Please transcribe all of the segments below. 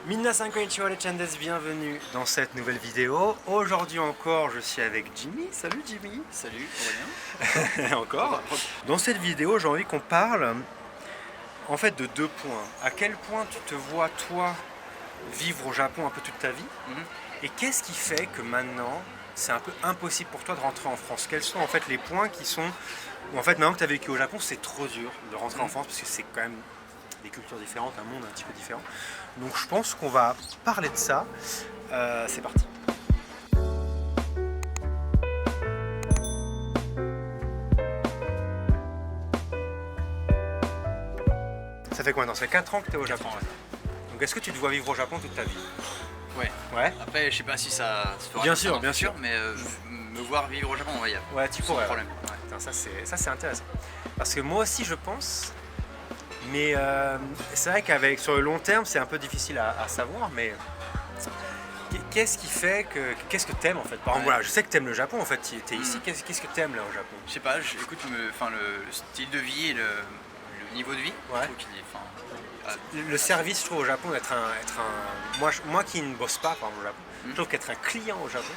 Minasan konnichiwa les chandes, bienvenue dans cette nouvelle vidéo. Aujourd'hui encore, je suis avec Jimmy. Salut Jimmy. Salut, Aurélien. Encore. Dans cette vidéo, j'ai envie qu'on parle en fait de deux points. À quel point tu te vois toi vivre au Japon un peu toute ta vie, et qu'est-ce qui fait que maintenant c'est un peu impossible pour toi de rentrer en France? Quels sont en fait les points qui sont où en fait maintenant que tu as vécu au Japon, c'est trop dur de rentrer en France parce que c'est quand même des cultures différentes, un monde un petit peu différent. Donc je pense qu'on va parler de ça. C'est parti. Ça fait quoi? Ça fait 4 ans que tu es au Japon. Donc est-ce que tu te vois vivre au Japon toute ta vie? Ouais. Ouais. Après, je sais pas si ça se fera. Bien sûr. Mais me voir vivre au Japon, il y a ouais, tu pourrais. problème. Ouais. Putain, ça c'est intéressant. Parce que moi aussi je pense, mais c'est vrai qu'avec sur le long terme c'est un peu difficile à savoir, mais qu'est-ce qui fait que. Qu'est-ce que t'aimes en fait? Par exemple, voilà, je sais que t'aimes le Japon en fait, t'es ici, qu'est-ce que t'aimes là au Japon? Je sais pas, écoute, le style de vie et le niveau de vie, Ouais. je trouve qu'il est. Le service, je trouve au Japon, d'être un moi qui ne bosse pas par exemple, au Japon, je trouve qu'être un client au Japon,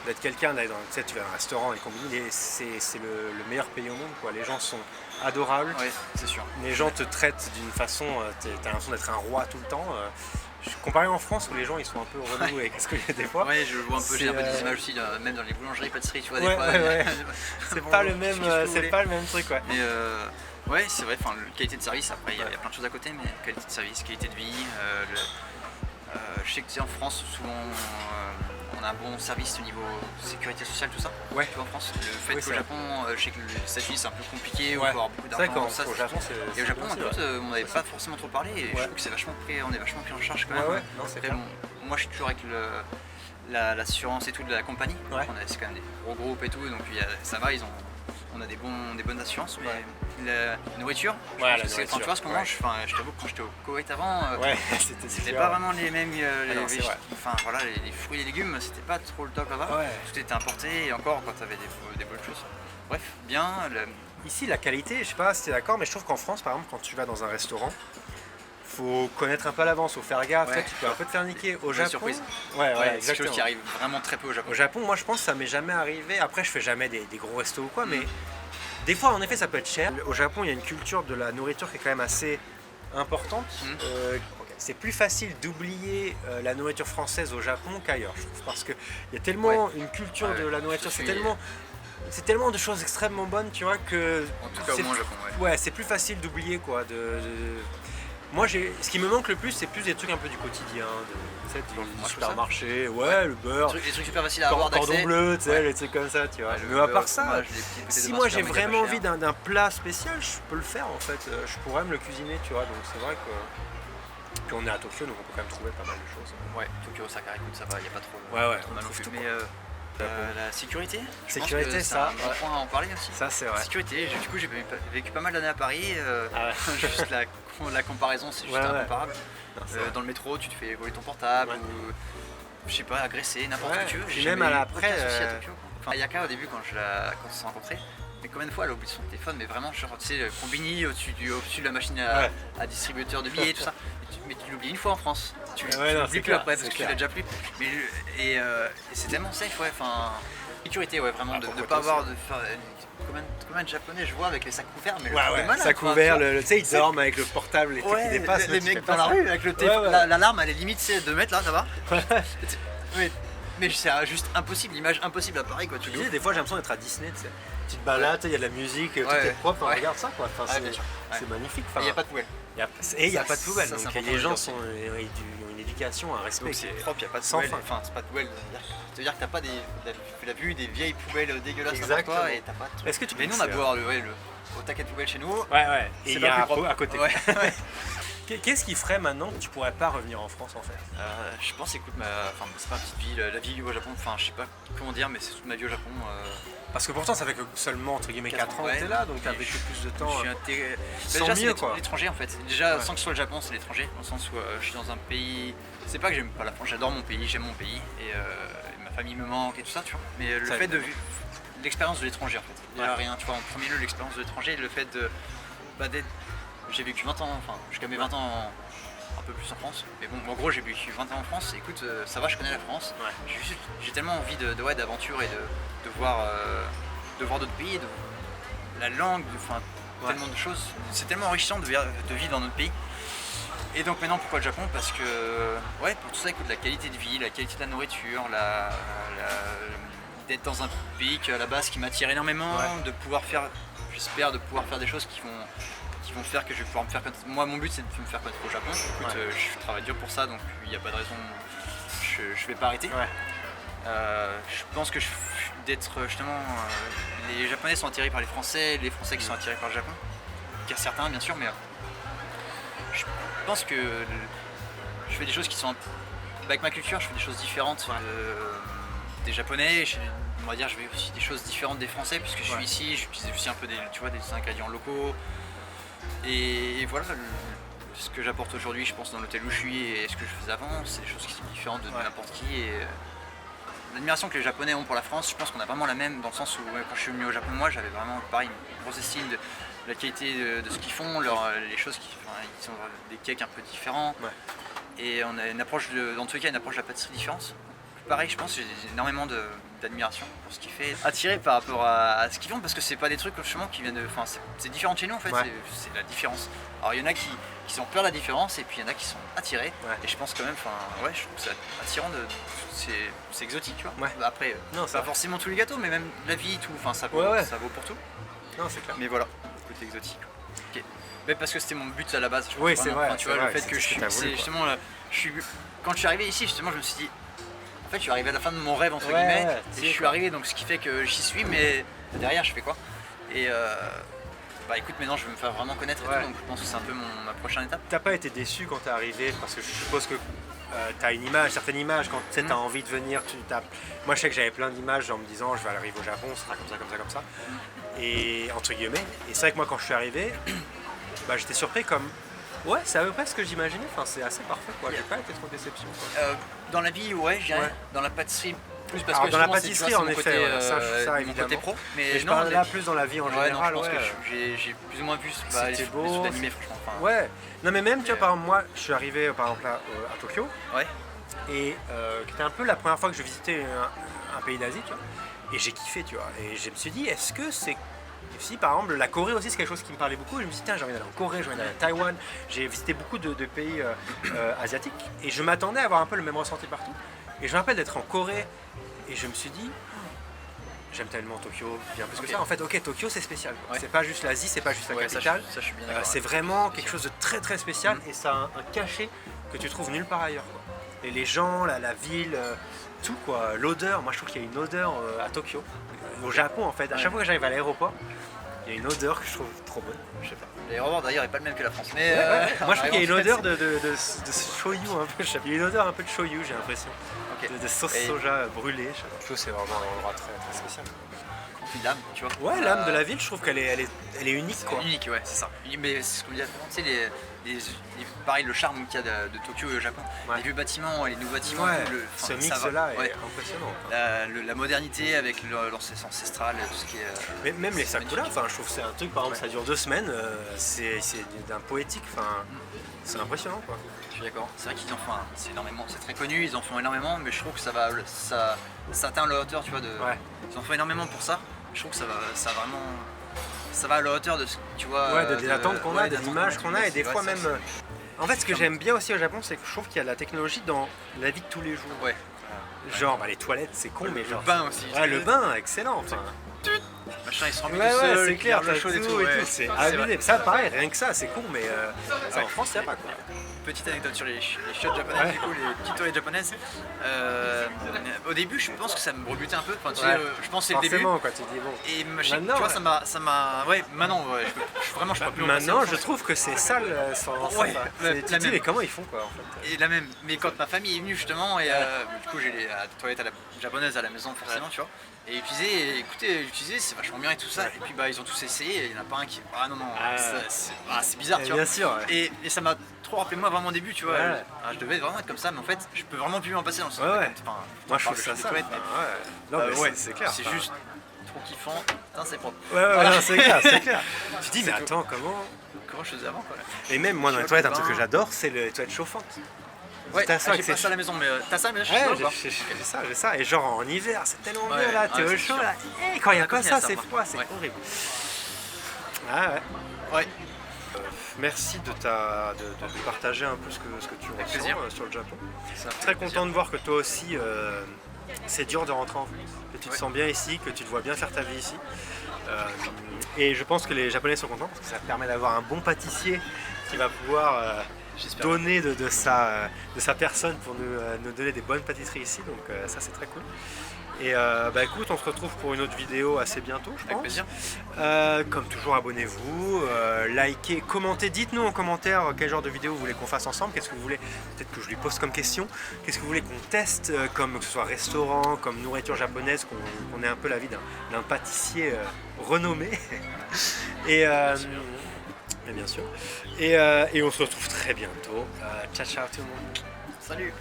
d'être quelqu'un, tu sais, tu vas à un restaurant et combini, c'est le meilleur pays au monde, quoi. Les gens sont adorables, Ouais, c'est sûr. les gens te traitent d'une façon, t'as l'impression d'être un roi tout le temps. Comparé en France où les gens ils sont un peu relous et qu'est-ce que j'ai des fois. Ouais, je vois un peu, j'ai un peu des images aussi, même dans les boulangeries, pâtisseries, tu vois, des Ouais, fois. ouais. C'est Bon, pas le même, qu'est-ce que vous voulez. pas le même truc, ouais. Mais ouais, c'est vrai, la qualité de service, après il y a plein de choses à côté, mais qualité de service, qualité de vie, je sais que tu sais, en France, souvent on a un bon service au niveau sécurité sociale, tout ça. Ouais. Tu vois, en France, le fait Oui, qu'au c'est Japon, je sais que les États-Unis c'est un peu compliqué, où Ouais. il faut avoir beaucoup C'est vrai d'argent. qu'au Japon c'est. Et au Japon, aussi, en fait, ouais. on n'avait pas forcément trop parlé, et je trouve que c'est vachement pris, on est vachement pris en charge quand même. Ouais, non, c'est Après, clair. bon, moi je suis toujours avec l'assurance et tout de la compagnie. Ouais. C'est quand même des gros groupes et tout, donc ça va, on a des bonnes assurances, mais la nourriture, je Ouais, pense la que quand tu vois ce qu'on nourriture, mange, je t'avoue que quand j'étais au Koweït avant, Ouais, c'était dur. pas vraiment les mêmes, non, c'est vrai. les fruits et légumes, c'était pas trop le top là-bas. Ouais. Tout était importé, et encore quand t'avais des bonnes choses. Bref, bien. Ici, la qualité, je sais pas si t'es d'accord, mais je trouve qu'en France, par exemple, quand tu vas dans un restaurant, faut connaître un peu à l'avance, faut faire gaffe, Ouais. tu peux un peu te faire niquer. Au La Japon, surprise. ouais, c'est quelque exactement. chose qui arrive vraiment très peu au Japon. Au Japon, moi, je pense que ça m'est jamais arrivé. Après, je fais jamais des gros restos ou quoi, mais des fois, en effet, ça peut être cher. Au Japon, il y a une culture de la nourriture qui est quand même assez importante. C'est plus facile d'oublier la nourriture française au Japon qu'ailleurs, je trouve, parce qu'il y a tellement une culture de la nourriture, c'est tellement de choses extrêmement bonnes, tu vois, que En tout cas, au moins au Japon, ouais, c'est plus facile d'oublier, quoi. Moi, ce qui me manque le plus, c'est plus des trucs un peu du quotidien, du supermarché, ouais, le beurre, Les trucs super faciles à avoir cordon d'accès. bleu, tu sais, les trucs comme ça, tu vois. Ouais, le Mais à part beurre, ça, fromage, les petits bouteilles si de moi vin j'ai super vraiment méga envie cher. d'un plat spécial, je peux le faire en fait. Je pourrais me le cuisiner, tu vois. Donc c'est vrai que. Puis on est à Tokyo, donc on peut quand même trouver pas mal de choses. Ouais, Tokyo, Osaka, écoute, ça va, il n'y a pas trop, Ouais, trop mal non on trouve plus. tout, Mais la sécurité, je Sécurité, pense que c'est ça, un bon point à en parler aussi. Ça c'est vrai. Sécurité, du coup j'ai vécu pas mal d'années à Paris, Ah ouais. juste la comparaison c'est juste Ouais. incomparable. Non, c'est vrai. Dans le métro tu te fais voler ton portable Ouais. ou je sais pas, agresser, n'importe Ouais, ce que tu veux. puis J'ai même jamais à eu l'après, aucun souci à Tokyo, quoi. Enfin, Ayaka au début quand on s'est rencontrés, mais combien de fois elle a oublié son téléphone, mais vraiment genre tu sais le combini au-dessus de la machine à distributeur de billets tout ça. Mais tu l'oublies une fois en France, tu Ouais, non, l'oublies c'est plus clair, après c'est parce que tu clair. l'as déjà plus. Mais et c'est tellement safe, ouais, enfin sécurité, ouais, vraiment de pourquoi pas toi avoir de faire combien de japonais je vois avec les sacs couverts, mais le truc de malade, ça quoi, couvert, tu vois. tu sais, ils dorment avec le portable, les trucs qui dépassent. les mais tu fais mecs pas dans la ça. rue avec le téléphone, Ouais. l'alarme elle est limite c'est 2 mètres là, ça va. Mais c'est juste impossible, l'image impossible à Paris quoi, tu Je dis. disais, des fois j'ai l'impression d'être à Disney, tu sais. Tu te balades, il y a de la musique, tout Ouais. est propre, enfin, Ouais. regarde ça quoi. Enfin, Ouais, bien sûr. Ouais. c'est magnifique. Il Enfin, n'y a pas de poubelle. Et il n'y a Ça, pas de poubelle, ça, c'est donc important les de gens dire ont une éducation, un respect. Donc c'est propre, il n'y a pas de sans poubelle. fin. Enfin, c'est pas de poubelle, c'est-à-dire que t'as pas la vue des vieilles poubelles dégueulasses devant Exactement. toi et t'as pas de truc. Est-ce que tu Mais nous on a beau avoir au taquet de poubelle chez nous. Ouais, et C'est il y pas a plus un pot propre. à côté. Ouais. Qu'est-ce qui ferait maintenant que tu pourrais pas revenir en France en fait? Je pense, écoute, c'est pas une petite vie, la vie au Japon, enfin je sais pas comment dire, mais c'est toute ma vie au Japon. Parce que pourtant ça fait que seulement entre guillemets 4 ans que Ouais. t'es là, donc t'as Et vécu plus de temps. Je suis intégré. Sans Déjà, mieux, c'est quoi. l'étranger en fait. Déjà, Ouais. sans que ce soit le Japon, c'est l'étranger. Dans le sens où je suis dans un pays. C'est pas que j'aime pas la France, j'adore mon pays, j'aime mon pays. Et ma famille me manque et tout ça, tu vois. Mais le Ça- fait de vivre l'expérience de l'étranger en fait. Déjà Ouais. rien, tu vois, en premier lieu, l'expérience de l'étranger, le fait de. D'être. J'ai vécu 20 ans, enfin, jusqu'à mes 20 ans un peu plus en France. Mais bon, en gros, j'ai vécu 20 ans en France, et écoute, ça va, je connais la France. Ouais. J'ai tellement envie d'aventure et de voir d'autres pays, la langue, tellement de choses. C'est tellement enrichissant de vivre dans notre pays. Et donc maintenant, pourquoi le Japon? Parce que, pour tout ça, écoute, la qualité de vie, la qualité de la nourriture, d'être dans un pays à la base qui m'attire énormément, de pouvoir faire, j'espère, des choses qui vont faire que je vais pouvoir me faire connaître. Moi, mon but, c'est de me faire connaître au Japon. Écoute, je travaille dur pour ça, donc il n'y a pas de raison, je vais pas arrêter. Je pense que d'être justement, les Japonais sont attirés par les Français qui sont attirés par le Japon. Il y a certains, bien sûr, mais je pense que je fais des choses qui sont avec ma culture, je fais des choses différentes des Japonais. On va dire, je fais aussi des choses différentes des Français puisque je suis ici. J'utilise aussi un peu des ingrédients locaux. Et voilà, ce que j'apporte aujourd'hui, je pense, dans l'hôtel où je suis et ce que je faisais avant, c'est des choses qui sont différentes de n'importe qui. Et l'admiration que les Japonais ont pour la France, je pense qu'on a vraiment la même, dans le sens où quand je suis venu au Japon, moi, j'avais vraiment pareil une grosse estime de la qualité de ce qu'ils font, les choses ils ont des cakes un peu différents. Et on a une approche dans tous les cas, une approche de la pâtisserie différente. Pareil, je pense que j'ai énormément d'admiration pour ce qu'il fait, attiré par rapport à ce qu'ils font, parce que c'est pas des trucs justement qui viennent de. Enfin, c'est différent de chez nous en fait, c'est la différence. Alors il y en a qui ont peur de la différence, et puis il y en a qui sont attirés. Et je pense quand même, je trouve que c'est attirant, c'est exotique, tu vois. Après, non, pas forcément tous les gâteaux, mais même la vie, tout, ça vaut pour tout. Non, c'est clair. Mais voilà, côté exotique. Ok. Mais parce que c'était mon but à la base. Je pense, c'est vrai. Tu vois, le fait que quand je suis arrivé ici, justement, je me suis dit. En fait, je suis arrivé à la fin de mon rêve, entre guillemets, et je suis arrivé, donc ce qui fait que j'y suis, mais derrière, je fais quoi? Et écoute, maintenant, je vais me faire vraiment connaître et tout, donc je pense que c'est un peu ma prochaine étape. T'as pas été déçu quand t'es arrivé? Parce que je suppose que t'as une certaine image, quand tu sais, t'as envie de venir, moi je sais que j'avais plein d'images en me disant je vais arriver au Japon, ce sera comme ça, comme ça, comme ça. Et entre guillemets, et c'est vrai que moi quand je suis arrivé, j'étais surpris comme... Ouais, c'est à peu près ce que j'imaginais, c'est assez parfait quoi, j'ai pas été trop déception quoi. Dans la vie, je dirais, dans la pâtisserie, plus parce alors, que dans la pâtisserie en effet, ça mon côté pro, mais je parle là plus dans la vie en général. Je pense que j'ai plus ou moins vu les beau, d'animé franchement. Non mais même tu vois, par exemple moi je suis arrivé par exemple là, à Tokyo, et c'était un peu la première fois que je visitais un pays d'Asie, tu vois, et j'ai kiffé, tu vois, et je me suis dit est-ce que c'est... Si par exemple la Corée aussi c'est quelque chose qui me parlait beaucoup, je me suis dit tiens j'ai envie d'aller en Corée, j'ai envie d'aller à Taïwan, j'ai visité beaucoup de pays asiatiques et je m'attendais à avoir un peu le même ressenti partout. Et je me rappelle d'être en Corée et je me suis dit j'aime tellement Tokyo, bien plus que ça. En fait Tokyo c'est spécial, c'est pas juste l'Asie, c'est pas juste la capitale, ça, je suis bien d'accord, c'est vraiment quelque chose de très très spécial et ça a un cachet que tu trouves nulle part ailleurs quoi. Et les gens, la ville, tout quoi, l'odeur, moi je trouve qu'il y a une odeur à Tokyo, au Japon en fait, à chaque fois que j'arrive à l'aéroport, il y a une odeur que je trouve trop bonne, je sais pas. L'aéroport d'ailleurs n'est pas le même que la France, mais moi je trouve qu'il y a une odeur de shoyu un peu, il y a une odeur un peu de shoyu j'ai l'impression, de sauce soja brûlée, je trouve que c'est vraiment un endroit très très spécial. L'âme, tu vois. Ouais, l'âme de la ville, je trouve qu'elle est unique quoi. Unique, c'est ça. Mais c'est ce qu'on dit, tu sais, pareil, le charme qu'il y a de Tokyo et au Japon, les vieux bâtiments, les nouveaux bâtiments, ce mix-là est impressionnant. La modernité avec l'ancestral, tout ce qui est. Mais même les sakura, je trouve que c'est un truc, par exemple, ça dure 2 semaines, c'est d'un poétique, c'est impressionnant quoi. Je suis d'accord. C'est vrai qu'ils en font, c'est énormément, c'est très connu, ils en font énormément, mais je trouve que ça atteint la hauteur, tu vois, ils en font énormément pour ça. Je trouve que ça va à la hauteur de ce, tu vois, des attentes qu'on a, des images qu'on a, et des fois même. En fait, ce que j'aime bien aussi au Japon, c'est que je trouve qu'il y a de la technologie dans la vie de tous les jours. Genre, les toilettes, c'est con, mais genre. Le bain aussi. Le bain, excellent. Machin, il se remplit tout seul, c'est clair, le chaud et tout. C'est abusé. Ça, pareil, rien que ça, c'est con, mais en France, il n'y a pas quoi. Petite anecdote sur les chiottes japonaises, du coup, les petites toilettes japonaises. Au début, je pense que ça me rebutait un peu. Enfin, tu sais, je pense que c'est le début. Forcément, quoi, tu dis bon. Et maintenant, tu vois, ça m'a. Ouais, maintenant, vraiment, je peux plus. Maintenant, je trouve que c'est sale sans ça. Tu dis, mais comment ils font quoi en fait. Et la même. Mais quand ma famille est venue justement, et du coup, j'ai les toilettes japonaises à la maison, forcément, tu vois. Et utiliser, c'est vachement bien et tout ça. Et puis ils ont tous essayé, et il n'y en a pas un qui. Ah non, c'est bizarre, tu vois. Bien sûr. Et ça m'a trop rappelé moi vraiment au début, tu vois. Je devais vraiment être comme ça, mais en fait, je peux vraiment plus m'en passer dans le sens. Moi je trouve ça sale. C'est clair. C'est juste trop kiffant. C'est propre. Ouais, c'est clair. Tu dis, mais attends, comment. comment je faisais avant quoi. Et même moi dans les Choc, toilettes, un truc bain. que j'adore, c'est les toilettes chauffantes. Ouais, T'as ça, j'ai c'est- pas ça à la maison, mais t'as ça, mais là, je Ouais, sais pas. j'ai ça. Et genre en hiver, c'est tellement Ouais, bien là, ouais, t'es au c'est chaud sûr. là. Et quand il y a Ah, pas quand il y ça, a ça, c'est par froid, contre. c'est Ouais. horrible. Ah ouais. Ouais. Merci de partager un peu ce que tu ressens plaisir. Sur le Japon. Ça fait Très plaisir. content de voir que toi aussi, c'est dur de rentrer en France, que tu te Ouais. sens bien ici, que tu te vois bien faire ta vie ici. Et je pense que les Japonais sont contents parce que ça te permet d'avoir un bon pâtissier qui va pouvoir J'espère. donner de sa personne pour nous donner des bonnes pâtisseries ici. Donc ça c'est très cool. Et bah écoute, on se retrouve pour une autre vidéo assez bientôt, je Avec pense. plaisir. Comme toujours, abonnez-vous, likez, commentez, dites-nous en commentaire quel genre de vidéo vous voulez qu'on fasse ensemble, qu'est-ce que vous voulez, peut-être que je lui pose comme question, qu'est-ce que vous voulez qu'on teste, comme que ce soit restaurant, comme nourriture japonaise, qu'on ait un peu la vie d'un pâtissier renommé. Et mais bien sûr. Et on se retrouve très bientôt. Ciao ciao tout le monde. Salut.